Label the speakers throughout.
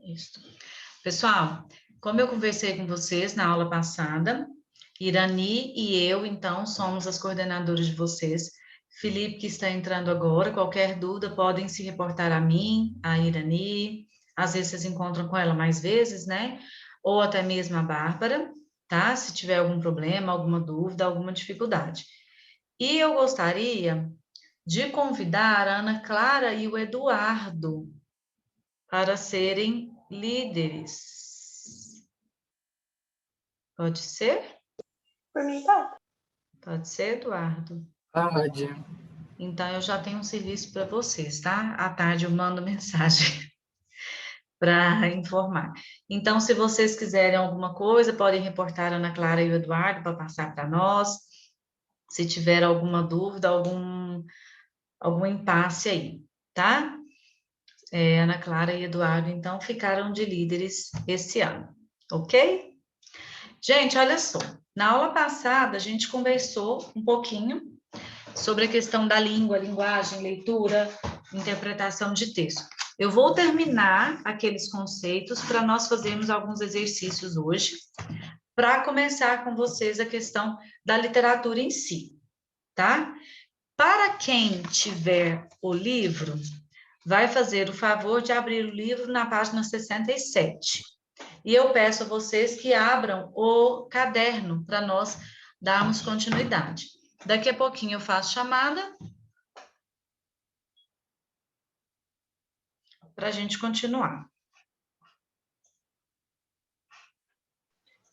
Speaker 1: Isso. Pessoal, como eu conversei com vocês na aula passada, Irani e eu, então, somos as coordenadoras de vocês. Felipe, que está entrando agora, qualquer dúvida, podem se reportar a mim, a Irani. Às vezes vocês encontram com ela mais vezes, né? Ou até mesmo a Bárbara, tá? Se tiver algum problema, alguma dúvida, alguma dificuldade. E eu gostaria de convidar a Ana Clara e o Eduardo para serem líderes. Pode ser?
Speaker 2: Por mim, tá.
Speaker 1: Pode ser, Eduardo?
Speaker 3: Pode.
Speaker 1: Então, eu já tenho um serviço para vocês, tá? À tarde eu mando mensagem para informar. Então, se vocês quiserem alguma coisa, podem reportar a Ana Clara e o Eduardo para passar para nós. Se tiver alguma dúvida, algum impasse aí, tá? Ana Clara e Eduardo, então, ficaram de líderes esse ano, ok? Gente, olha só. Na aula passada, a gente conversou um pouquinho sobre a questão da língua, linguagem, leitura, interpretação de texto. Eu vou terminar aqueles conceitos para nós fazermos alguns exercícios hoje, para começar com vocês a questão da literatura em si, tá? Para quem tiver o livro, vai fazer o favor de abrir o livro na página 67. E eu peço a vocês que abram o caderno para nós darmos continuidade. Daqui a pouquinho eu faço chamada para a gente continuar.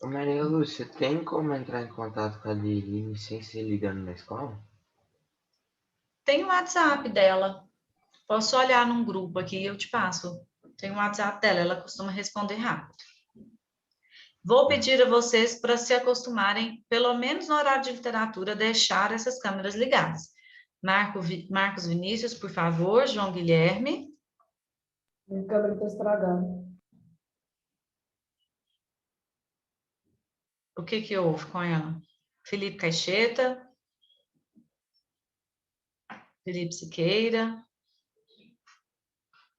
Speaker 3: Ô Maria Lúcia, tem como entrar em contato com a Liline sem se ligando na escola?
Speaker 1: Tem o WhatsApp dela. Posso olhar num grupo aqui e eu te passo. Tem o WhatsApp dela, ela costuma responder rápido. Vou pedir a vocês para se acostumarem, pelo menos no horário de literatura, deixar essas câmeras ligadas. Marcos Vinícius, por favor, João Guilherme.
Speaker 2: Minha câmera está estragando.
Speaker 1: O que houve com ela? Felipe Caixeta. Felipe Siqueira.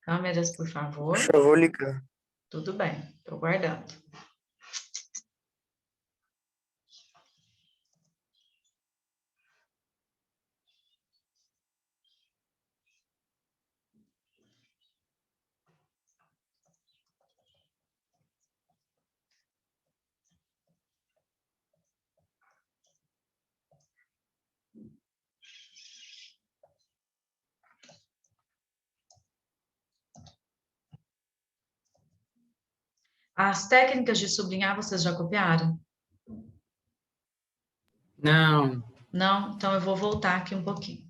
Speaker 1: Câmeras, por favor.
Speaker 3: Deixa eu vou ligar.
Speaker 1: Tudo bem, estou guardando. As técnicas de sublinhar, vocês já copiaram?
Speaker 3: Não.
Speaker 1: Não? Então eu vou voltar aqui um pouquinho.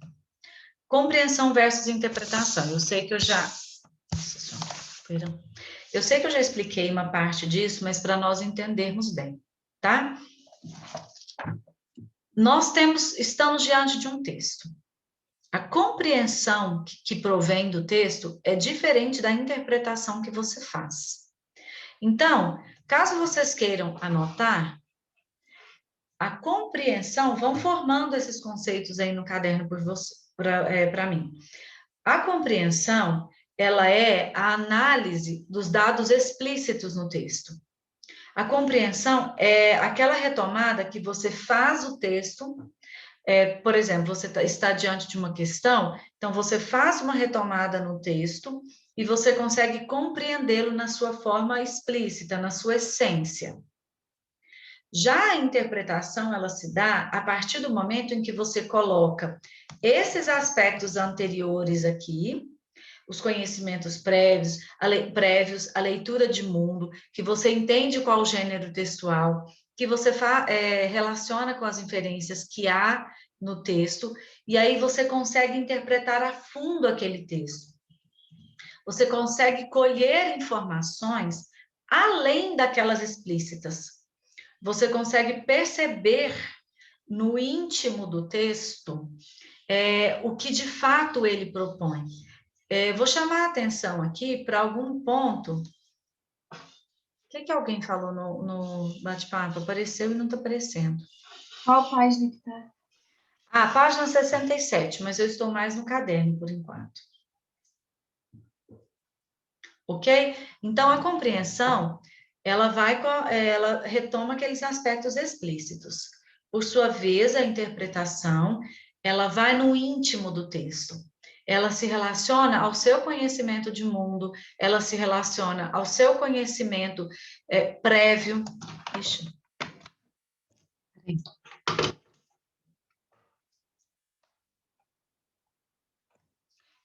Speaker 1: Compreensão versus interpretação. Eu sei que eu já... Perdão. Eu sei que eu já expliquei uma parte disso, mas para nós entendermos bem, tá? Estamos diante de um texto. A compreensão que provém do texto é diferente da interpretação que você faz. Então, caso vocês queiram anotar, a compreensão, vão formando esses conceitos aí no caderno para mim. A compreensão, ela é a análise dos dados explícitos no texto. A compreensão é aquela retomada que você faz o texto, por exemplo, você está diante de uma questão, então você faz uma retomada no texto e você consegue compreendê-lo na sua forma explícita, na sua essência. Já a interpretação, ela se dá a partir do momento em que você coloca esses aspectos anteriores aqui, os conhecimentos prévios, a leitura de mundo, que você entende qual o gênero textual, que você relaciona com as inferências que há no texto, e aí você consegue interpretar a fundo aquele texto. Você consegue colher informações além daquelas explícitas. Você consegue perceber no íntimo do texto o que de fato ele propõe. Vou chamar a atenção aqui para algum ponto. O que alguém falou no bate-papo? Apareceu e não está aparecendo.
Speaker 4: Qual página que está?
Speaker 1: Página 67, mas eu estou mais no caderno por enquanto. ok? Então, a compreensão, ela retoma aqueles aspectos explícitos. Por sua vez, a interpretação, ela vai no íntimo do texto. Ela se relaciona ao seu conhecimento de mundo, ela se relaciona ao seu conhecimento prévio. Ixi.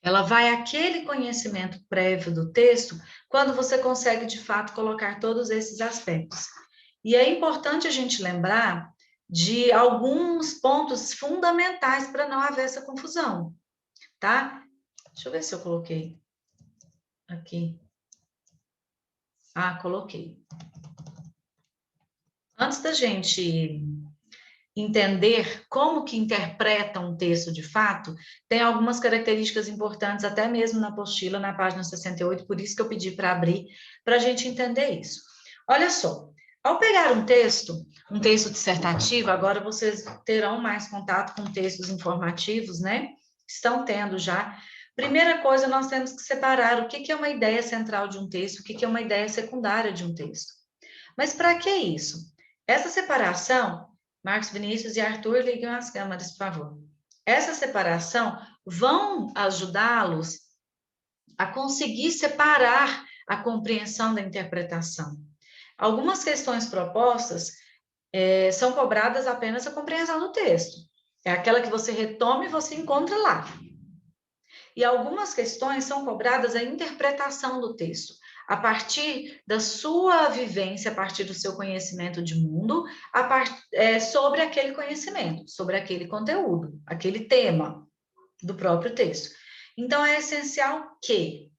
Speaker 1: Ela vai àquele conhecimento prévio do texto quando você consegue, de fato, colocar todos esses aspectos. E é importante a gente lembrar de alguns pontos fundamentais para não haver essa confusão, tá? Deixa eu ver se eu coloquei aqui. Ah, coloquei. Antes da gente entender como que interpreta um texto de fato, tem algumas características importantes, até mesmo na apostila, na página 68, por isso que eu pedi para abrir, para a gente entender isso. Olha só, ao pegar um texto dissertativo, agora vocês terão mais contato com textos informativos, né? Estão tendo já. Primeira coisa, nós temos que separar o que é uma ideia central de um texto, o que é uma ideia secundária de um texto. Mas para que isso? Essa separação, Marcos Vinícius e Arthur, liguem as câmeras, por favor. Essa separação vão ajudá-los a conseguir separar a compreensão da interpretação. Algumas questões propostas são cobradas apenas a compreensão do texto. É aquela que você retoma e você encontra lá. E algumas questões são cobradas a interpretação do texto, a partir da sua vivência, a partir do seu conhecimento de mundo, sobre aquele conhecimento, sobre aquele conteúdo, aquele tema do próprio texto. Então, é essencial que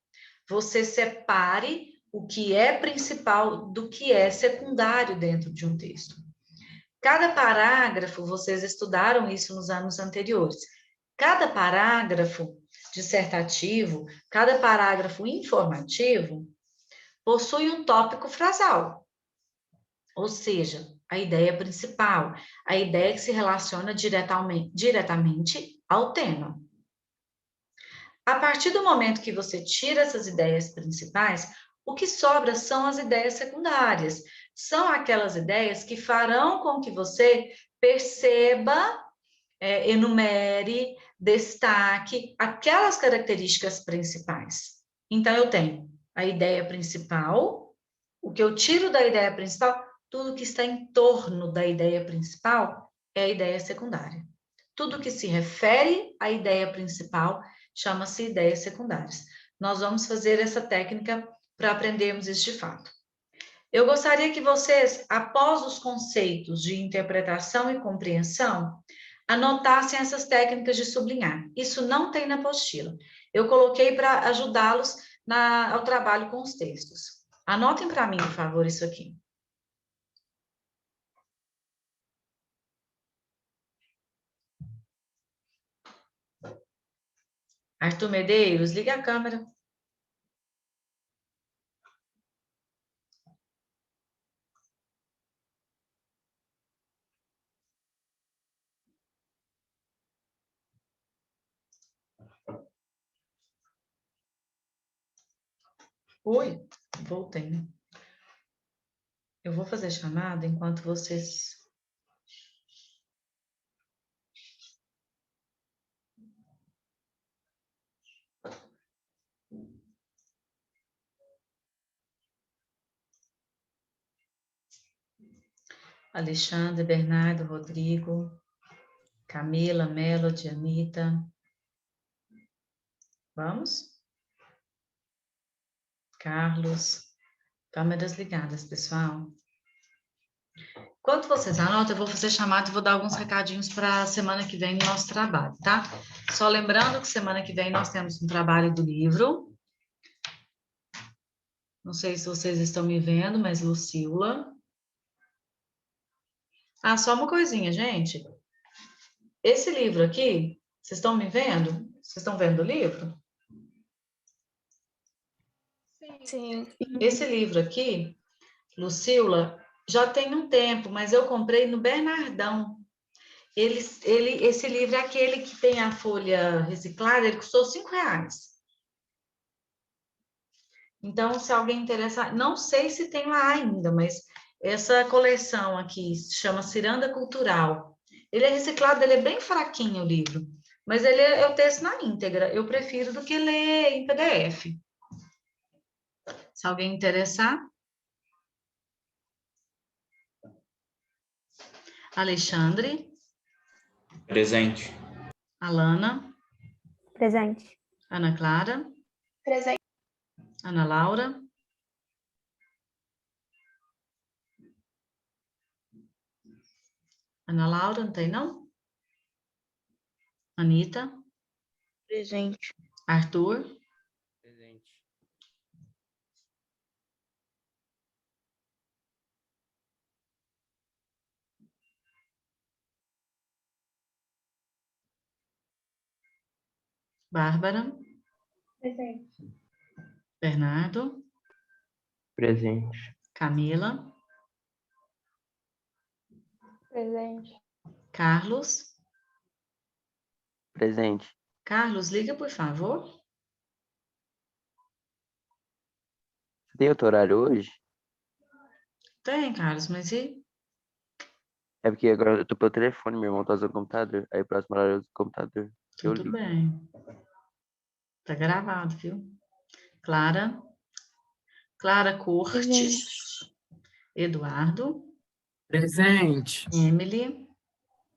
Speaker 1: você separe o que é principal do que é secundário dentro de um texto. Cada parágrafo, vocês estudaram isso nos anos anteriores, cada parágrafo dissertativo, cada parágrafo informativo, possui um tópico frasal, ou seja, a ideia principal, a ideia que se relaciona diretamente ao tema. A partir do momento que você tira essas ideias principais, o que sobra são as ideias secundárias. São aquelas ideias que farão com que você perceba, enumere, destaque aquelas características principais. Então, eu tenho a ideia principal, o que eu tiro da ideia principal, tudo que está em torno da ideia principal é a ideia secundária. Tudo que se refere à ideia principal chama-se ideias secundárias. Nós vamos fazer essa técnica para aprendermos isso de fato. Eu gostaria que vocês, após os conceitos de interpretação e compreensão, anotassem essas técnicas de sublinhar. Isso não tem na apostila. Eu coloquei para ajudá-los ao trabalho com os textos. Anotem para mim, por favor, isso aqui. Arthur Medeiros, liga a câmera. Oi, voltei, né? Eu vou fazer chamada enquanto vocês... Alexandre, Bernardo, Rodrigo, Camila, Melody, Anitta. Vamos? Carlos. Câmeras ligadas, pessoal. Enquanto vocês anotam, eu vou fazer chamada e vou dar alguns recadinhos para a semana que vem no nosso trabalho, tá? Só lembrando que semana que vem nós temos um trabalho do livro. Não sei se vocês estão me vendo, mas Lucila. Ah, só uma coisinha, gente. Esse livro aqui, vocês estão me vendo? Vocês estão vendo o livro?
Speaker 2: Sim.
Speaker 1: Esse livro aqui, Lucila, já tem um tempo, mas eu comprei no Bernardão. Esse livro é aquele que tem a folha reciclada, ele custou R$5. Então, se alguém interessar, não sei se tem lá ainda, mas essa coleção aqui se chama Ciranda Cultural. Ele é reciclado, ele é bem fraquinho o livro, mas ele é o texto na íntegra. Eu prefiro do que ler em PDF. Se alguém interessar. Alexandre.
Speaker 5: Presente.
Speaker 1: Alana.
Speaker 2: Presente.
Speaker 1: Ana Clara.
Speaker 2: Presente.
Speaker 1: Ana Laura. Ana Laura, não tem não? Anita.
Speaker 2: Presente.
Speaker 1: Arthur.
Speaker 5: Presente.
Speaker 1: Bárbara.
Speaker 4: Presente.
Speaker 1: Bernardo.
Speaker 3: Presente.
Speaker 1: Camila.
Speaker 2: Presente.
Speaker 1: Carlos.
Speaker 3: Presente.
Speaker 1: Carlos, liga, por favor.
Speaker 3: Tem outro horário hoje?
Speaker 1: Tem, Carlos, mas e?
Speaker 3: É porque agora eu tô pelo telefone, meu irmão tá usando o computador. Aí próximo horário eu uso o computador. Eu
Speaker 1: Tudo
Speaker 3: ligo.
Speaker 1: bem. Tá gravado, viu? Clara. Clara Cortes. Eduardo.
Speaker 5: Presente.
Speaker 1: Emily.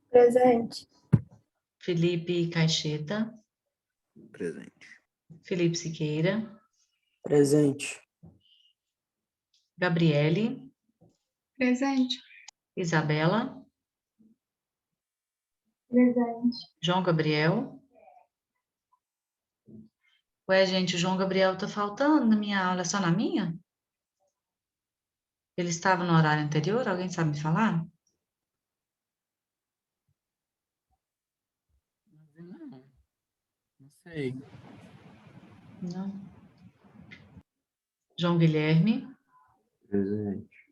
Speaker 2: Presente.
Speaker 1: Felipe Caixeta.
Speaker 5: Presente.
Speaker 1: Felipe Siqueira.
Speaker 5: Presente.
Speaker 1: Gabriele.
Speaker 4: Presente.
Speaker 1: Isabela.
Speaker 4: Presente.
Speaker 1: João Gabriel. Ué, gente, o João Gabriel tá faltando na minha aula, é só na minha? Ele estava no horário anterior? Alguém sabe me falar?
Speaker 5: Não. Não sei.
Speaker 1: Não. João Guilherme.
Speaker 3: Presente.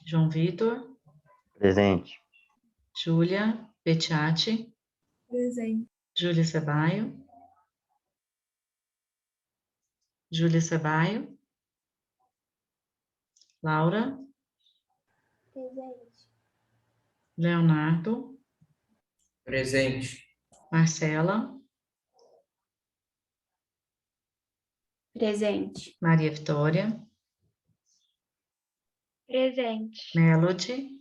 Speaker 1: João Vitor.
Speaker 3: Presente.
Speaker 1: Júlia Petiati.
Speaker 2: Presente.
Speaker 1: Júlia Ceballo. Júlia Ceballo. Laura.
Speaker 2: Presente.
Speaker 1: Leonardo.
Speaker 5: Presente.
Speaker 1: Marcela.
Speaker 2: Presente.
Speaker 1: Maria Vitória.
Speaker 2: Presente.
Speaker 1: Melody.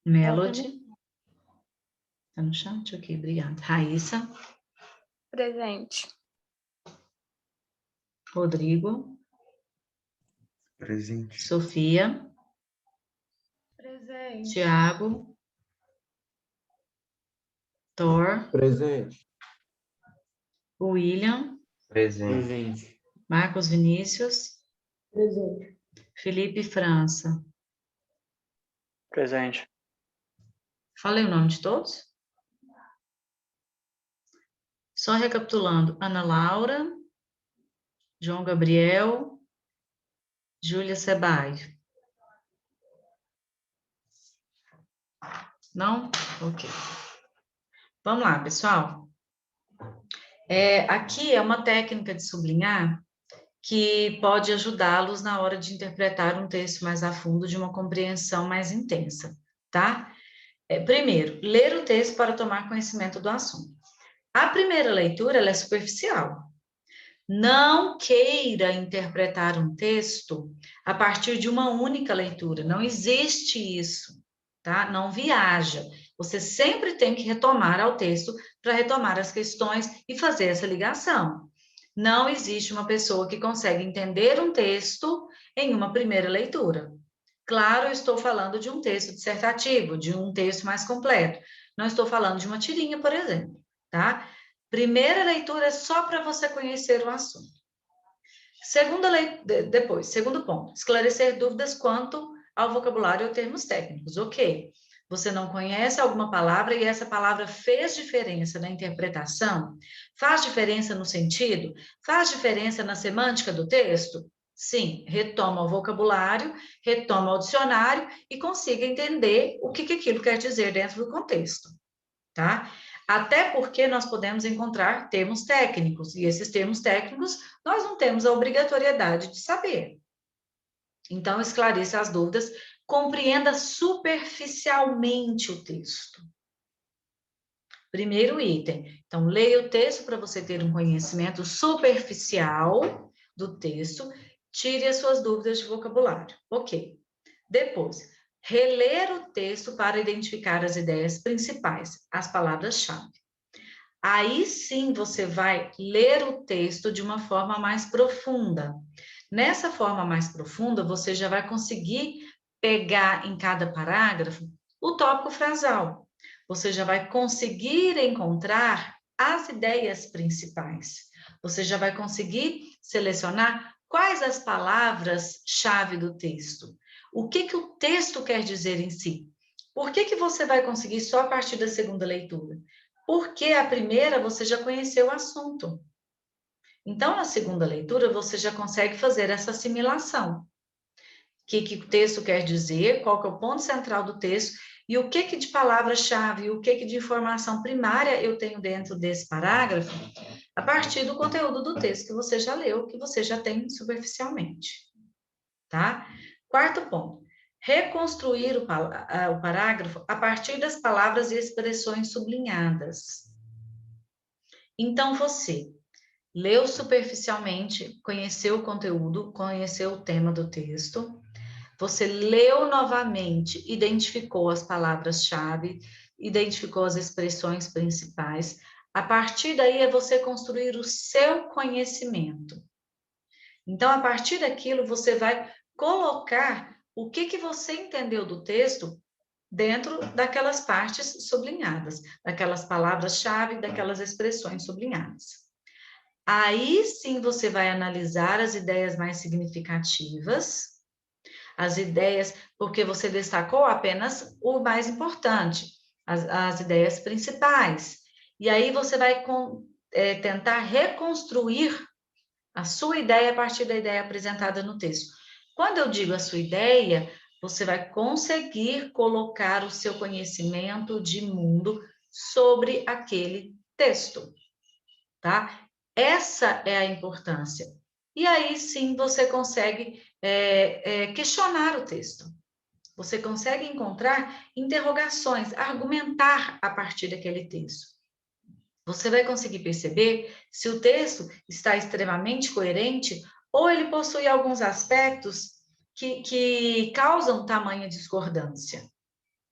Speaker 1: Melody. Tá no chat? Ok, obrigada. Raíssa.
Speaker 2: Presente.
Speaker 1: Rodrigo.
Speaker 5: Presente.
Speaker 1: Sofia.
Speaker 2: Presente.
Speaker 1: Tiago. Thor.
Speaker 5: Presente.
Speaker 1: William.
Speaker 3: Presente.
Speaker 5: Presente.
Speaker 1: Marcos Vinícius.
Speaker 2: Presente.
Speaker 1: Felipe França.
Speaker 5: Presente.
Speaker 1: Falei o nome de todos? Só recapitulando. Ana Laura. João Gabriel. Júlia Ceballo. Não? Ok. Vamos lá, pessoal. Aqui é uma técnica de sublinhar que pode ajudá-los na hora de interpretar um texto mais a fundo, de uma compreensão mais intensa, tá? Primeiro, ler o texto para tomar conhecimento do assunto. A primeira leitura, ela é superficial. Não queira interpretar um texto a partir de uma única leitura. Não existe isso, tá? Não viaja. Você sempre tem que retomar ao texto para retomar as questões e fazer essa ligação. Não existe uma pessoa que consegue entender um texto em uma primeira leitura. Claro, eu estou falando de um texto dissertativo, de um texto mais completo. Não estou falando de uma tirinha, por exemplo, tá? Primeira leitura é só para você conhecer o assunto. Segundo ponto, esclarecer dúvidas quanto ao vocabulário ou termos técnicos. Ok, você não conhece alguma palavra e essa palavra fez diferença na interpretação? Faz diferença no sentido? Faz diferença na semântica do texto? Sim, retoma o vocabulário, retoma o dicionário e consiga entender o que aquilo quer dizer dentro do contexto, tá? Até porque nós podemos encontrar termos técnicos, e esses termos técnicos nós não temos a obrigatoriedade de saber. Então, esclareça as dúvidas, compreenda superficialmente o texto. Primeiro item. Então, leia o texto para você ter um conhecimento superficial do texto, tire as suas dúvidas de vocabulário. Ok. Depois, reler o texto para identificar as ideias principais, as palavras-chave. Aí sim você vai ler o texto de uma forma mais profunda. Nessa forma mais profunda, você já vai conseguir pegar em cada parágrafo o tópico frasal. Você já vai conseguir encontrar as ideias principais. Você já vai conseguir selecionar quais as palavras-chave do texto. O que o texto quer dizer em si? Por que você vai conseguir só a partir da segunda leitura? Porque a primeira você já conheceu o assunto. Então, na segunda leitura, você já consegue fazer essa assimilação. O que o texto quer dizer, qual que é o ponto central do texto, e o que de palavra-chave, o que de informação primária eu tenho dentro desse parágrafo, a partir do conteúdo do texto que você já leu, que você já tem superficialmente. Tá? Quarto ponto. Reconstruir o parágrafo a partir das palavras e expressões sublinhadas. Então, você leu superficialmente, conheceu o conteúdo, conheceu o tema do texto, você leu novamente, identificou as palavras-chave, identificou as expressões principais. A partir daí é você construir o seu conhecimento. Então, a partir daquilo, você vai colocar o que você entendeu do texto dentro daquelas partes sublinhadas, daquelas palavras-chave, daquelas expressões sublinhadas. Aí sim você vai analisar as ideias mais significativas, as ideias, porque você destacou apenas o mais importante, as ideias principais. E aí você vai tentar reconstruir a sua ideia a partir da ideia apresentada no texto. Quando eu digo a sua ideia, você vai conseguir colocar o seu conhecimento de mundo sobre aquele texto, tá? Essa é a importância. E aí sim você consegue questionar o texto. Você consegue encontrar interrogações, argumentar a partir daquele texto. Você vai conseguir perceber se o texto está extremamente coerente ou ele possui alguns aspectos que causam tamanha discordância,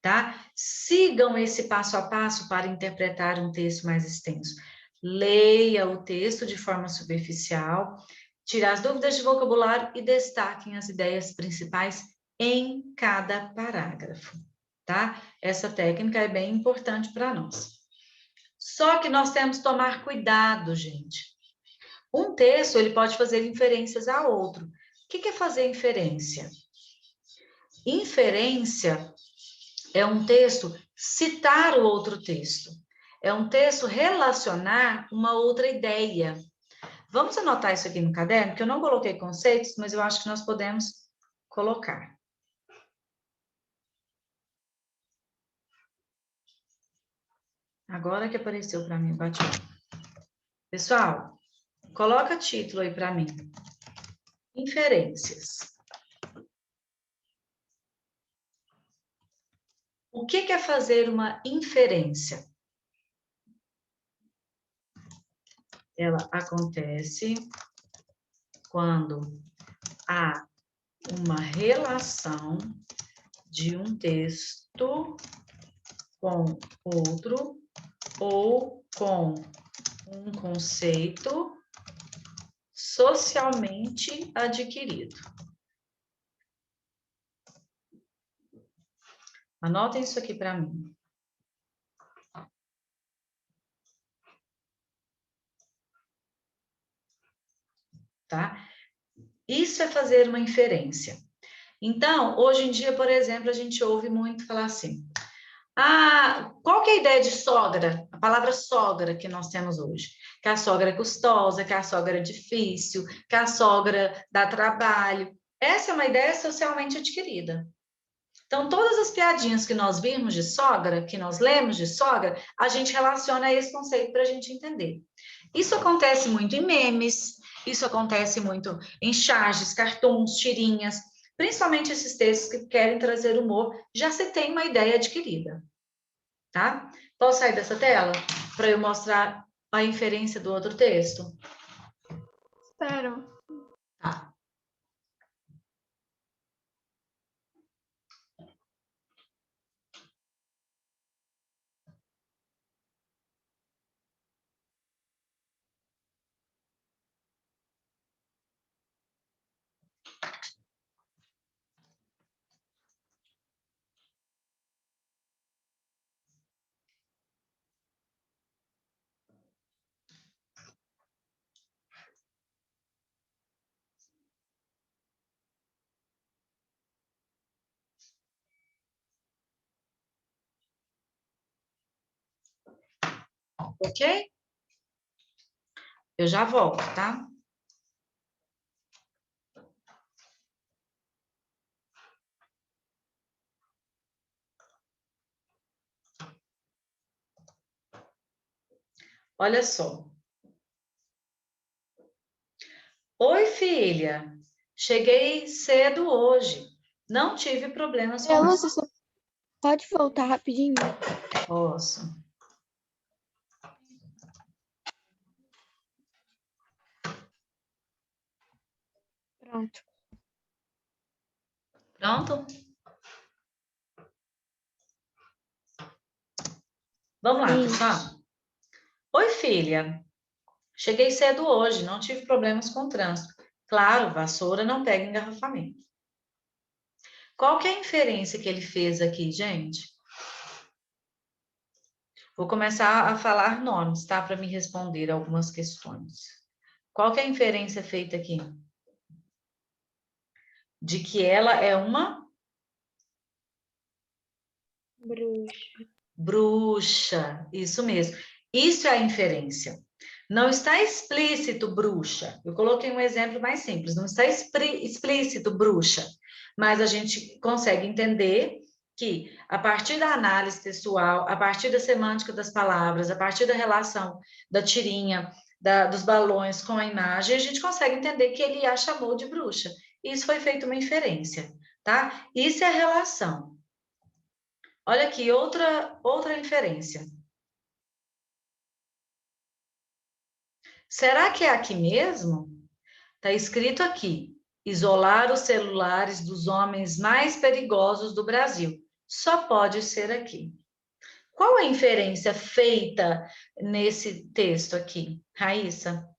Speaker 1: tá? Sigam esse passo a passo para interpretar um texto mais extenso. Leia o texto de forma superficial, tire as dúvidas de vocabulário e destaquem as ideias principais em cada parágrafo, tá? Essa técnica é bem importante para nós. Só que nós temos que tomar cuidado, gente. Um texto, ele pode fazer inferências a outro. O que é fazer inferência? Inferência é um texto citar o outro texto. É um texto relacionar uma outra ideia. Vamos anotar isso aqui no caderno, que eu não coloquei conceitos, mas eu acho que nós podemos colocar. Agora que apareceu para mim, bate. Pessoal, coloca título aí para mim. Inferências. O que é fazer uma inferência? Ela acontece quando há uma relação de um texto com outro ou com um conceito socialmente adquirido. Anotem isso aqui para mim. Tá? Isso é fazer uma inferência. Então, hoje em dia, por exemplo, a gente ouve muito falar assim, qual que é a ideia de sogra? A palavra sogra que nós temos hoje. Que a sogra é custosa, que a sogra é difícil, que a sogra dá trabalho. Essa é uma ideia socialmente adquirida. Então, todas as piadinhas que nós vimos de sogra, que nós lemos de sogra, a gente relaciona a esse conceito para a gente entender. Isso acontece muito em memes, isso acontece muito em charges, cartoons, tirinhas, principalmente esses textos que querem trazer humor, já se tem uma ideia adquirida, tá? Posso sair dessa tela para eu mostrar a inferência do outro texto?
Speaker 4: Espero.
Speaker 1: Tá. Ok? Eu já volto, tá? Olha só. Oi, filha. Cheguei cedo hoje. Não tive problemas com...
Speaker 2: Lúcia, só pode voltar rapidinho?
Speaker 1: Posso.
Speaker 2: Pronto.
Speaker 1: Pronto? Vamos lá,
Speaker 2: Sim.
Speaker 1: pessoal. Oi, filha. Cheguei cedo hoje, não tive problemas com o trânsito. Claro, vassoura não pega engarrafamento. Qual que é a inferência que ele fez aqui, gente? Vou começar a falar nomes, tá? Para me responder algumas questões. Qual que é a inferência feita aqui? De que ela é uma
Speaker 2: Bruxa.
Speaker 1: bruxa. Isso mesmo. Isso é a inferência. Não está explícito bruxa. Eu coloquei um exemplo mais simples. Não está explícito bruxa. Mas a gente consegue entender que, a partir da análise textual, a partir da semântica das palavras, a partir da relação da tirinha, dos balões com a imagem, a gente consegue entender que ele a chamou de bruxa. Isso foi feito uma inferência, tá? Isso é a relação. Olha aqui, outra inferência. Será que é aqui mesmo? Está escrito aqui: isolar os celulares dos homens mais perigosos do Brasil. Só pode ser aqui. Qual a inferência feita nesse texto aqui, Raíssa?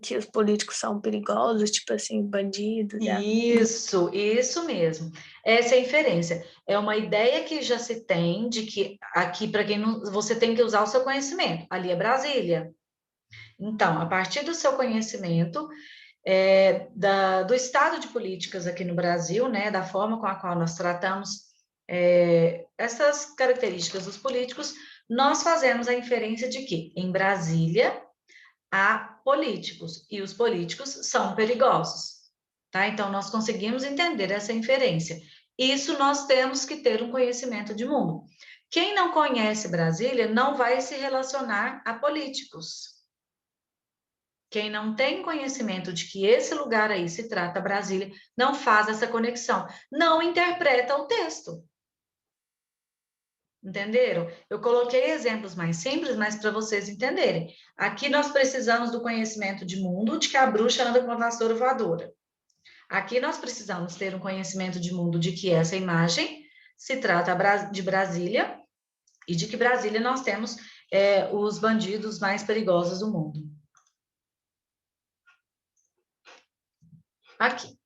Speaker 2: Que os políticos são perigosos, tipo assim, bandidos.
Speaker 1: Isso mesmo. Essa é a inferência. É uma ideia que já se tem de que aqui, para quem não, você tem que usar o seu conhecimento. Ali é Brasília. Então, a partir do seu conhecimento, do estado de políticas aqui no Brasil, né, da forma com a qual nós tratamos essas características dos políticos, nós fazemos a inferência de que em Brasília há políticos e os políticos são perigosos, tá? Então, nós conseguimos entender essa inferência. Isso nós temos que ter um conhecimento de mundo. Quem não conhece Brasília não vai se relacionar a políticos. Quem não tem conhecimento de que esse lugar aí se trata Brasília, não faz essa conexão, não interpreta o texto. Entenderam? Eu coloquei exemplos mais simples, mas para vocês entenderem. Aqui nós precisamos do conhecimento de mundo, de que a bruxa anda com a vassoura voadora. Aqui nós precisamos ter um conhecimento de mundo de que essa imagem se trata de Brasília e de que Brasília nós temos os bandidos mais perigosos do mundo. Aqui.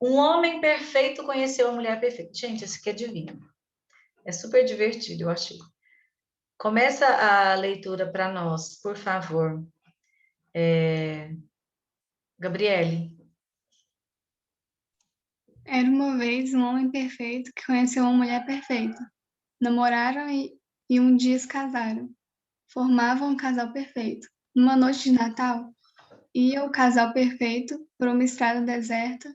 Speaker 1: Um homem perfeito conheceu a mulher perfeita. Gente, esse aqui é divino. É super divertido, eu achei. Começa a leitura para nós, por favor. Gabriele.
Speaker 4: Era uma vez um homem perfeito que conheceu uma mulher perfeita. Namoraram e um dia se casaram. Formavam um casal perfeito. Numa noite de Natal, ia o casal perfeito por uma estrada deserta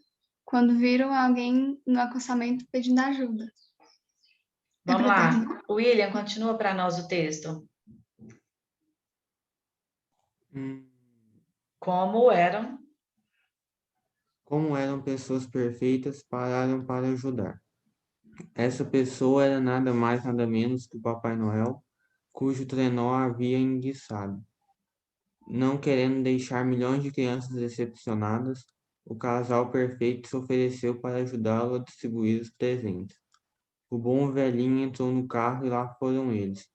Speaker 4: quando viram alguém no acostamento pedindo ajuda.
Speaker 1: Vamos lá. William, continua para nós o texto. Como eram
Speaker 3: pessoas perfeitas, pararam para ajudar. Essa pessoa era nada mais nada menos que o Papai Noel, cujo trenó havia enguiçado. Não querendo deixar milhões de crianças decepcionadas, o casal perfeito se ofereceu para ajudá-lo a distribuir os presentes. O bom velhinho entrou no carro e lá foram eles.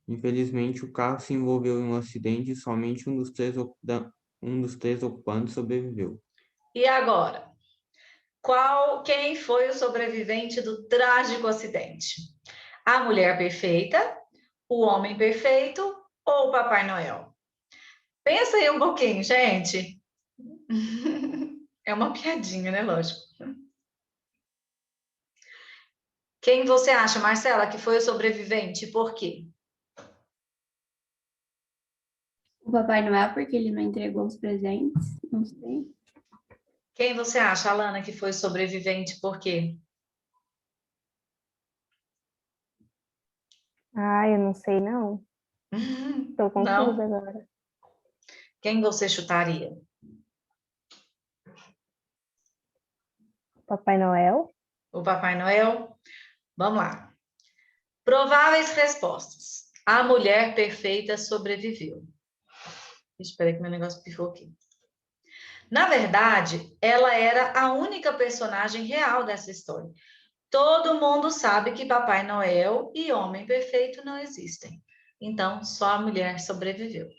Speaker 3: Infelizmente, o carro se envolveu em um acidente e somente um dos três ocupantes sobreviveu.
Speaker 1: E agora? Quem foi o sobrevivente do trágico acidente? A mulher perfeita, o homem perfeito ou o Papai Noel? Pensa aí um pouquinho, gente. É uma piadinha, né? Lógico. Quem você acha, Marcela, que foi o sobrevivente? Por quê?
Speaker 6: O Papai Noel, porque ele não entregou os presentes, não sei.
Speaker 1: Quem você acha, Alana, que foi o sobrevivente? Por quê?
Speaker 2: Eu não sei, não. Tô confusa
Speaker 1: Não.
Speaker 2: agora.
Speaker 1: Quem você chutaria?
Speaker 2: Papai Noel?
Speaker 1: O Papai Noel? Vamos lá. Prováveis respostas. A mulher perfeita sobreviveu. Espera que meu negócio pifou aqui. Na verdade, ela era a única personagem real dessa história. Todo mundo sabe que Papai Noel e Homem Perfeito não existem. Então, só a mulher sobreviveu.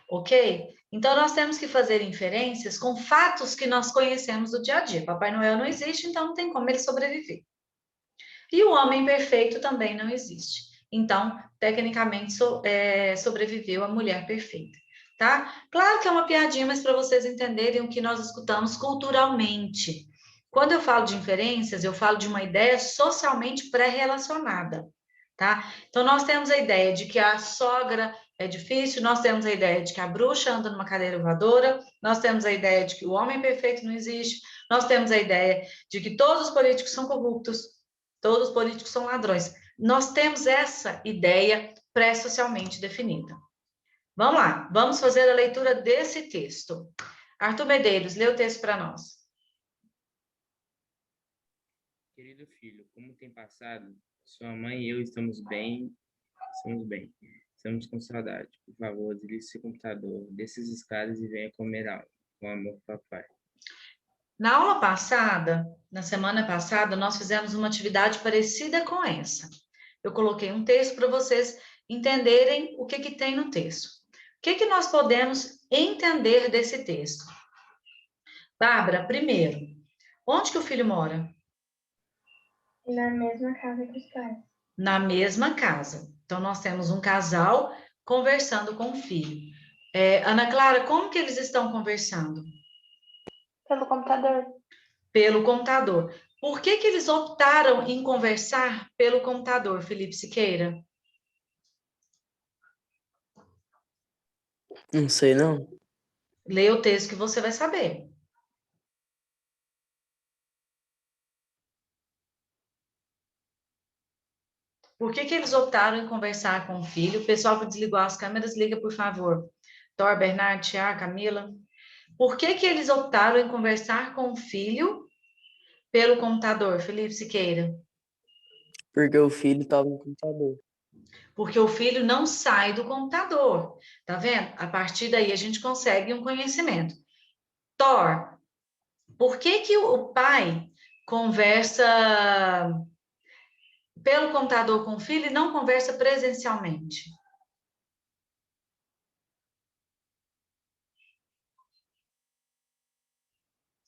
Speaker 1: Ok? Então, nós temos que fazer inferências com fatos que nós conhecemos do dia a dia. Papai Noel não existe, então não tem como ele sobreviver. E o Homem Perfeito também não existe. Então, tecnicamente, sobreviveu a mulher perfeita. Tá? Claro que é uma piadinha, mas para vocês entenderem o que nós escutamos culturalmente. Quando eu falo de inferências, eu falo de uma ideia socialmente pré-relacionada, tá? Então, nós temos a ideia de que a sogra é difícil, nós temos a ideia de que a bruxa anda numa cadeira voadora, nós temos a ideia de que o homem perfeito não existe, nós temos a ideia de que todos os políticos são corruptos, todos os políticos são ladrões. Nós temos essa ideia pré-socialmente definida. Vamos lá, vamos fazer a leitura desse texto. Arthur Medeiros, lê o texto para nós.
Speaker 7: Querido filho, como tem passado? Sua mãe e eu estamos bem. Estamos com saudade. Por favor, desligue esse computador, desça as escadas e venha comer algo. Com amor, papai.
Speaker 1: Na aula passada, na semana passada, nós fizemos uma atividade parecida com essa. Eu coloquei um texto para vocês entenderem o que tem no texto. O que nós podemos entender desse texto? Bárbara, primeiro, onde que o filho mora?
Speaker 6: Na mesma casa que os pais.
Speaker 1: Na mesma casa. Então, nós temos um casal conversando com o filho. Ana Clara, como que eles estão conversando?
Speaker 6: Pelo computador.
Speaker 1: Pelo computador. Por que eles optaram em conversar pelo computador, Felipe Siqueira?
Speaker 5: Não sei, não.
Speaker 1: Leia o texto que você vai saber. Por que eles optaram em conversar com o filho? O pessoal que desligou as câmeras, liga, por favor. Thor, Bernardo, Tiago, Camila. Por que eles optaram em conversar com o filho pelo computador, Felipe Siqueira?
Speaker 5: Porque o filho estava no computador.
Speaker 1: Porque o filho não sai do computador. Tá vendo? A partir daí a gente consegue um conhecimento. Thor, por que o pai conversa pelo computador com o filho e não conversa presencialmente?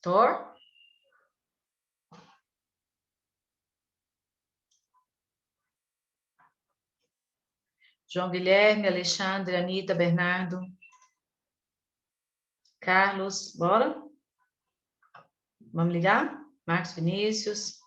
Speaker 1: Thor? João Guilherme, Alexandre, Anitta, Bernardo. Carlos, bora? Vamos ligar? Marcos Vinícius.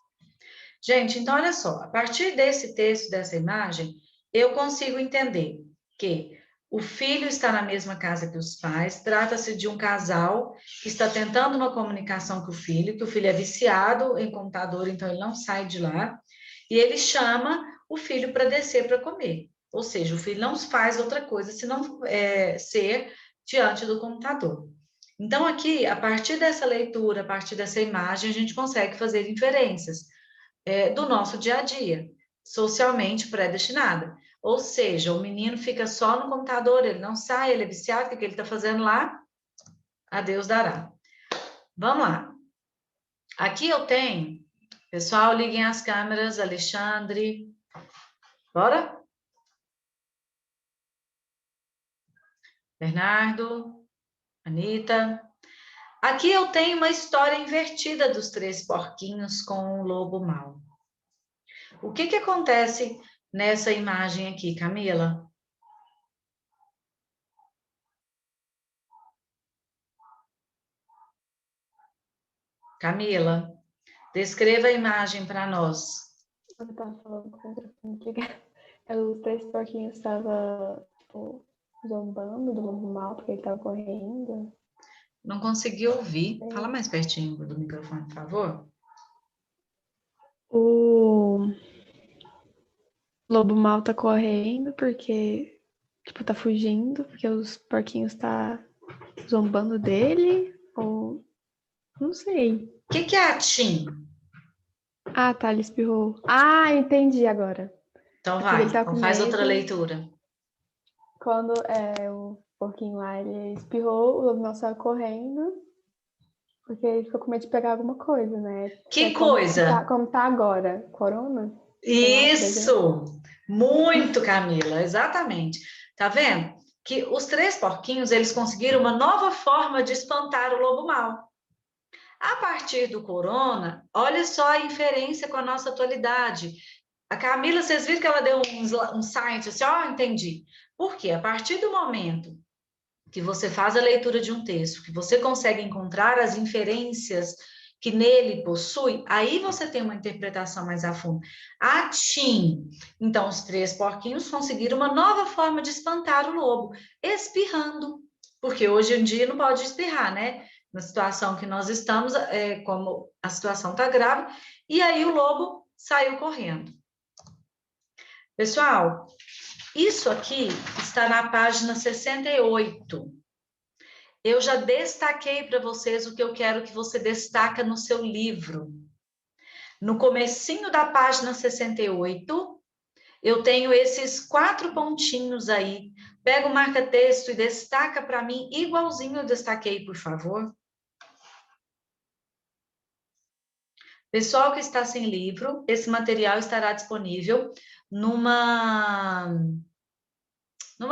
Speaker 1: Gente, então olha só, a partir desse texto, dessa imagem, eu consigo entender que O filho está na mesma casa que os pais. Trata-se de um casal que está tentando uma comunicação com o filho, que o filho é viciado em computador, então ele não sai de lá. E ele chama o filho para descer para comer. Ou seja, o filho não faz outra coisa senão ser diante do computador. Então, aqui, a partir dessa leitura, a partir dessa imagem, a gente consegue fazer inferências do nosso dia a dia, socialmente predestinada. Ou seja, o menino fica só no computador, ele não sai, ele é viciado, o que ele está fazendo lá? A Deus dará. Vamos lá. Aqui eu tenho, pessoal, liguem as câmeras, Alexandre. Bora? Bernardo, Anita. Aqui eu tenho uma história invertida dos 3 porquinhos com o lobo mau. O que acontece nessa imagem aqui, Camila? Camila, descreva a imagem para nós.
Speaker 2: Eu tava falando com o microfone ligado. Os 3 porquinhos estavam, tipo, zombando do lobo mau, porque ele tava correndo.
Speaker 1: Não consegui ouvir. Fala mais pertinho do microfone, por favor.
Speaker 2: O lobo mau tá correndo porque, tipo, tá fugindo, porque os porquinhos tá zombando dele, ou... não sei.
Speaker 1: O que é a Tim?
Speaker 2: Ah, tá, ele espirrou. Ah, entendi agora.
Speaker 1: Então
Speaker 2: porque
Speaker 1: vai,
Speaker 2: ele tá
Speaker 1: então
Speaker 2: com
Speaker 1: faz
Speaker 2: medo.
Speaker 1: outra leitura.
Speaker 2: Quando o porquinho lá, ele espirrou, o lobo mau saiu correndo, porque ele ficou com medo de pegar alguma coisa, né?
Speaker 1: Que
Speaker 2: como
Speaker 1: coisa?
Speaker 2: como tá agora? Corona?
Speaker 1: Isso! Muito, Camila, exatamente. Tá vendo? Que os 3 porquinhos, eles conseguiram uma nova forma de espantar o lobo mau. A partir do corona, olha só a inferência com a nossa atualidade. A Camila, vocês viram que ela deu um site assim, ó, entendi. Por quê? A partir do momento que você faz a leitura de um texto, que você consegue encontrar as inferências que nele possui, aí você tem uma interpretação mais a fundo. A Tim, então os 3 porquinhos conseguiram uma nova forma de espantar o lobo, espirrando, porque hoje em dia não pode espirrar, né? Na situação que nós estamos, como a situação está grave, e aí o lobo saiu correndo. Pessoal, isso aqui está na página 68. Eu já destaquei para vocês o que eu quero que você destaca no seu livro. No comecinho da página 68, eu tenho esses 4 pontinhos aí. Pega o marca-texto e destaca para mim igualzinho eu destaquei, por favor. Pessoal que está sem livro, esse material estará disponível numa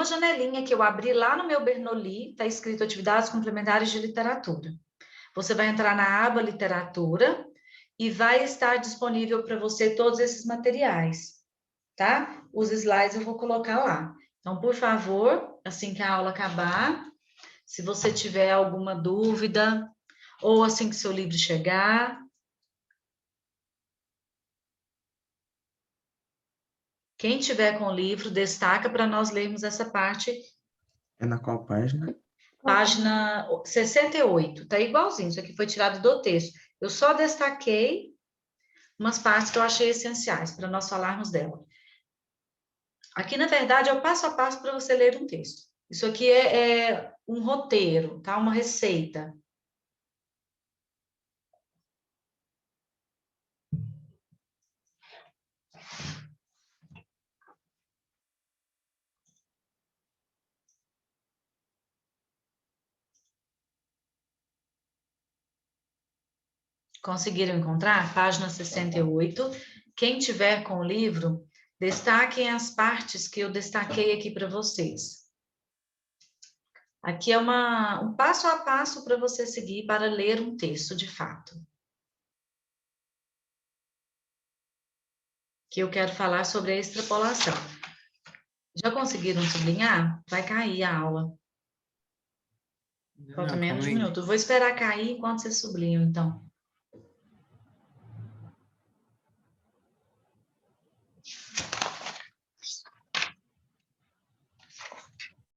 Speaker 1: janelinha que eu abri lá no meu Bernoulli, está escrito Atividades Complementares de Literatura. Você vai entrar na aba Literatura e vai estar disponível para você todos esses materiais, tá? Os slides eu vou colocar lá. Então, por favor, assim que a aula acabar, se você tiver alguma dúvida, ou assim que seu livro chegar, quem tiver com o livro, destaca para nós lermos essa parte.
Speaker 3: É na qual página?
Speaker 1: Página 68, tá igualzinho, isso aqui foi tirado do texto. Eu só destaquei umas partes que eu achei essenciais para nós falarmos dela. Aqui, na verdade, é o passo a passo para você ler um texto. Isso aqui é um roteiro, tá? Uma receita. Conseguiram encontrar? Página 68. Quem tiver com o livro, destaquem as partes que eu destaquei aqui para vocês. Aqui é um passo a passo para você seguir para ler um texto de fato. Que eu quero falar sobre a extrapolação. Já conseguiram sublinhar? Vai cair a aula. Falta menos de um minuto. Eu vou esperar cair enquanto vocês sublinham, então.